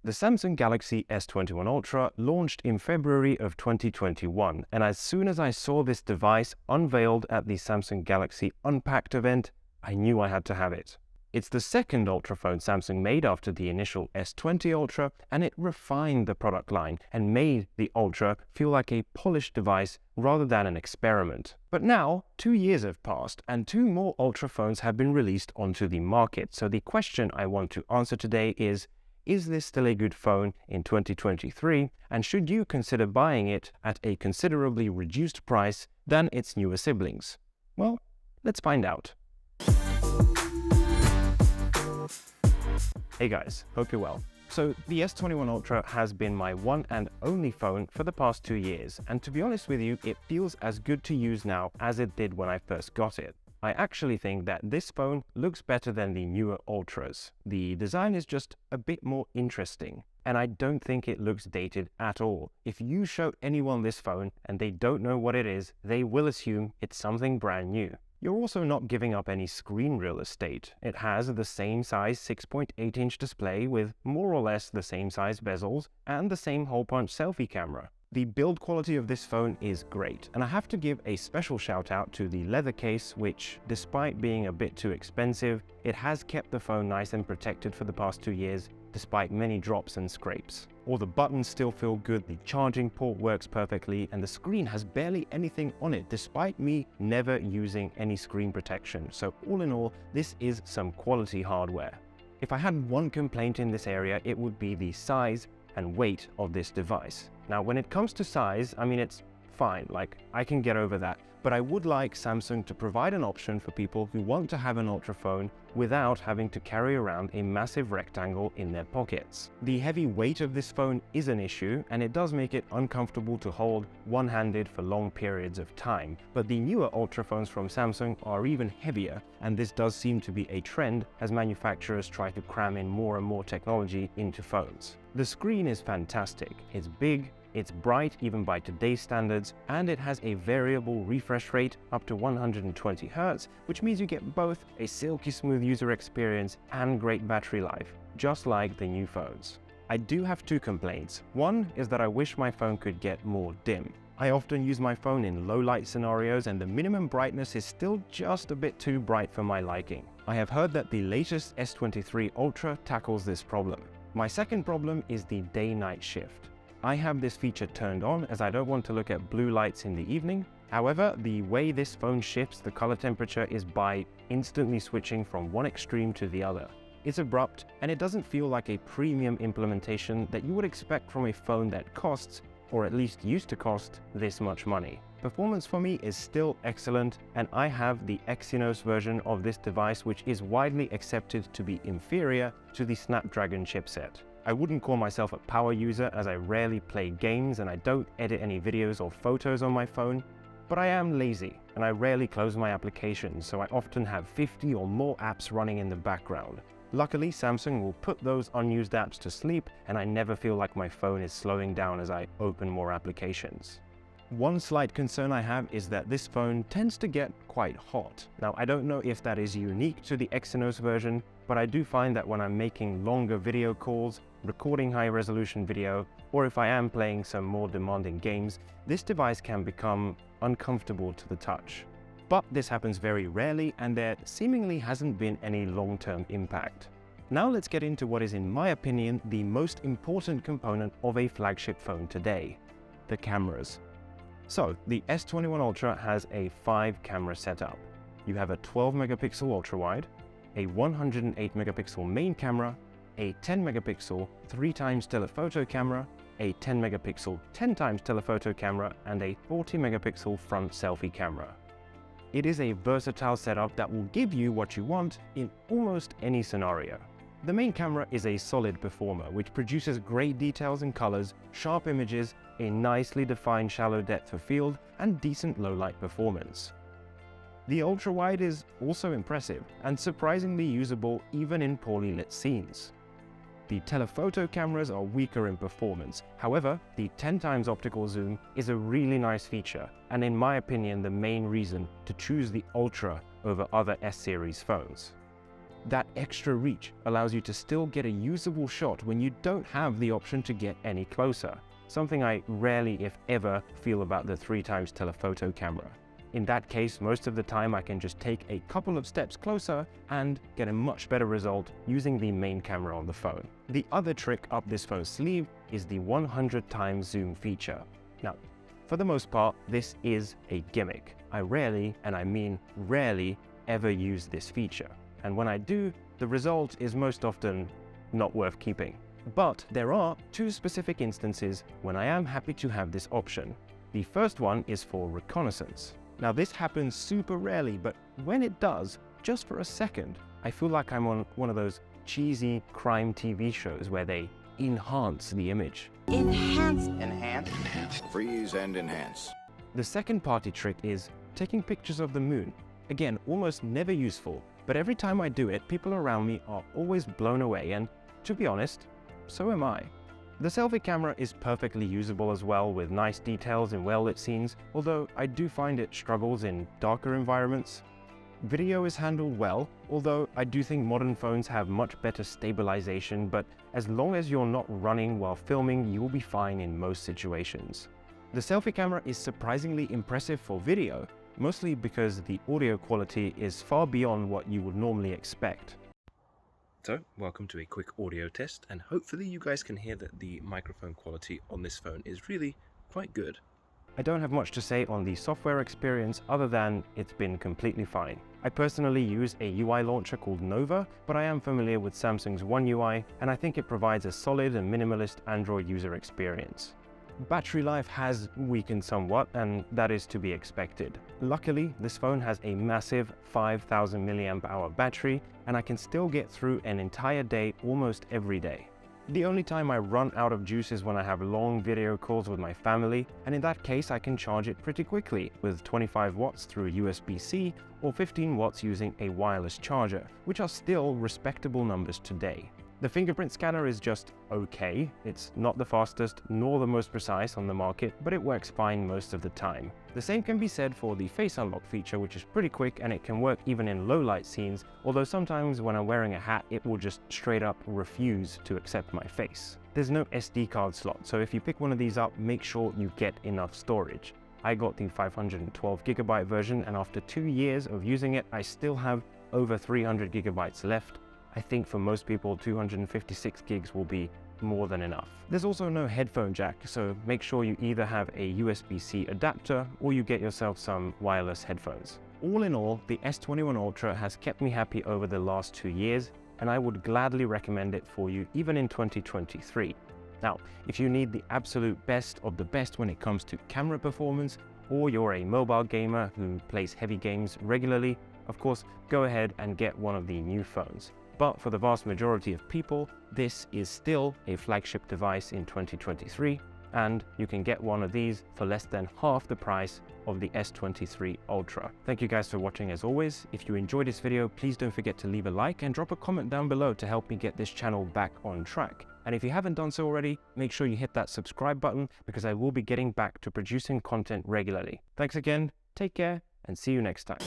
The Samsung Galaxy S21 Ultra launched in February of 2021, and as soon as I saw this device unveiled at the Samsung Galaxy Unpacked event, I knew I had to have it. It's the second Ultra phone Samsung made after the initial S20 Ultra, and it refined the product line and made the Ultra feel like a polished device rather than an experiment. But now, 2 years have passed and 2 more Ultra phones have been released onto the market. So the question I want to answer today is this still a good phone in 2023, and should you consider buying it at a considerably reduced price than its newer siblings? Well, let's find out. Hey guys, hope you're well. So the S21 Ultra has been my one and only phone for the past 2 years, and to be honest with you, it feels as good to use now as it did when I first got it. I actually think that this phone looks better than the newer Ultras. The design is just a bit more interesting, and I don't think it looks dated at all. If you show anyone this phone and they don't know what it is, they will assume it's something brand new. You're also not giving up any screen real estate. It has the same size 6.8-inch display with more or less the same size bezels and the same hole-punch selfie camera. The build quality of this phone is great, and I have to give a special shout out to the leather case, which, despite being a bit too expensive, it has kept the phone nice and protected for the past 2 years, despite many drops and scrapes. All the buttons still feel good, the charging port works perfectly, and the screen has barely anything on it, despite me never using any screen protection. So all in all, this is some quality hardware. If I had one complaint in this area, it would be the size and weight of this device. Now, when it comes to size, I mean, it's fine, like I can get over that, but I would like Samsung to provide an option for people who want to have an Ultra phone without having to carry around a massive rectangle in their pockets. The heavy weight of this phone is an issue, and it does make it uncomfortable to hold one-handed for long periods of time, but the newer Ultra phones from Samsung are even heavier, and this does seem to be a trend as manufacturers try to cram in more and more technology into phones. The screen is fantastic. It's big, it's bright even by today's standards, and it has a variable refresh rate up to 120 Hz, which means you get both a silky smooth user experience and great battery life, just like the new phones. I do have 2 complaints. One is that I wish my phone could get more dim. I often use my phone in low light scenarios, and the minimum brightness is still just a bit too bright for my liking. I have heard that the latest S23 Ultra tackles this problem. My second problem is the day-night shift. I have this feature turned on as I don't want to look at blue lights in the evening. However, the way this phone shifts the color temperature is by instantly switching from one extreme to the other. It's abrupt, and it doesn't feel like a premium implementation that you would expect from a phone that costs, or at least used to cost, this much money. Performance for me is still excellent, and I have the Exynos version of this device, which is widely accepted to be inferior to the Snapdragon chipset. I wouldn't call myself a power user as I rarely play games and I don't edit any videos or photos on my phone, but I am lazy and I rarely close my applications, so I often have 50 or more apps running in the background. Luckily, Samsung will put those unused apps to sleep, and I never feel like my phone is slowing down as I open more applications. One slight concern I have is that this phone tends to get quite hot. Now, I don't know if that is unique to the Exynos version, but I do find that when I'm making longer video calls, recording high-resolution video, or if I am playing some more demanding games, this device can become uncomfortable to the touch. But this happens very rarely, and there seemingly hasn't been any long-term impact. Now let's get into what is, in my opinion, the most important component of a flagship phone today: the cameras. So, the S21 Ultra has a 5-camera setup. You have a 12-megapixel ultra-wide, a 108-megapixel main camera, a 10-megapixel 3x telephoto camera, a 10-megapixel 10x telephoto camera, and a 40-megapixel front selfie camera. It is a versatile setup that will give you what you want in almost any scenario. The main camera is a solid performer, which produces great details and colors, sharp images, a nicely defined shallow depth of field, and decent low-light performance. The ultra-wide is also impressive and surprisingly usable even in poorly lit scenes. The telephoto cameras are weaker in performance. However, the 10x optical zoom is a really nice feature, and in my opinion the main reason to choose the Ultra over other S-series phones. That extra reach allows you to still get a usable shot when you don't have the option to get any closer, something I rarely, if ever, feel about the 3x telephoto camera. In that case, most of the time I can just take a couple of steps closer and get a much better result using the main camera on the phone. The other trick up this phone's sleeve is the 100x zoom feature. Now, for the most part, this is a gimmick. I rarely, and I mean rarely, ever use this feature. And when I do, the result is most often not worth keeping. But there are two specific instances when I am happy to have this option. The first one is for reconnaissance. Now this happens super rarely, but when it does, just for a second, I feel like I'm on one of those cheesy crime TV shows where they enhance the image. Enhance. Freeze and enhance. The second party trick is taking pictures of the moon. Again, almost never useful, but every time I do it, people around me are always blown away, and to be honest, so am I. The selfie camera is perfectly usable as well, with nice details in well-lit scenes, although I do find it struggles in darker environments. Video is handled well, although I do think modern phones have much better stabilization, but as long as you're not running while filming, you will be fine in most situations. The selfie camera is surprisingly impressive for video, mostly because the audio quality is far beyond what you would normally expect. So, welcome to a quick audio test, and hopefully you guys can hear that the microphone quality on this phone is really quite good. I don't have much to say on the software experience other than it's been completely fine. I personally use a UI launcher called Nova, but I am familiar with Samsung's One UI, and I think it provides a solid and minimalist Android user experience. Battery life has weakened somewhat, and that is to be expected. Luckily, this phone has a massive 5000 mAh battery, and I can still get through an entire day almost every day. The only time I run out of juice is when I have long video calls with my family, and in that case I can charge it pretty quickly with 25 watts through USB-C or 15 watts using a wireless charger, which are still respectable numbers today. The fingerprint scanner is just okay. It's not the fastest nor the most precise on the market, but it works fine most of the time. The same can be said for the face unlock feature, which is pretty quick and it can work even in low light scenes, although sometimes when I'm wearing a hat it will just straight up refuse to accept my face. There's no SD card slot, so if you pick one of these up, make sure you get enough storage. I got the 512GB version, and after 2 years of using it, I still have over 300GB left. I think for most people 256 gigs will be more than enough. There's also no headphone jack, so make sure you either have a USB-C adapter or you get yourself some wireless headphones. All in all, the S21 Ultra has kept me happy over the last 2 years, and I would gladly recommend it for you even in 2023. Now, if you need the absolute best of the best when it comes to camera performance, or you're a mobile gamer who plays heavy games regularly, of course, go ahead and get one of the new phones. But for the vast majority of people, this is still a flagship device in 2023, and you can get one of these for less than half the price of the S23 Ultra. Thank you guys for watching as always. If you enjoyed this video, please don't forget to leave a like and drop a comment down below to help me get this channel back on track. And if you haven't done so already, make sure you hit that subscribe button because I will be getting back to producing content regularly. Thanks again, take care, and see you next time.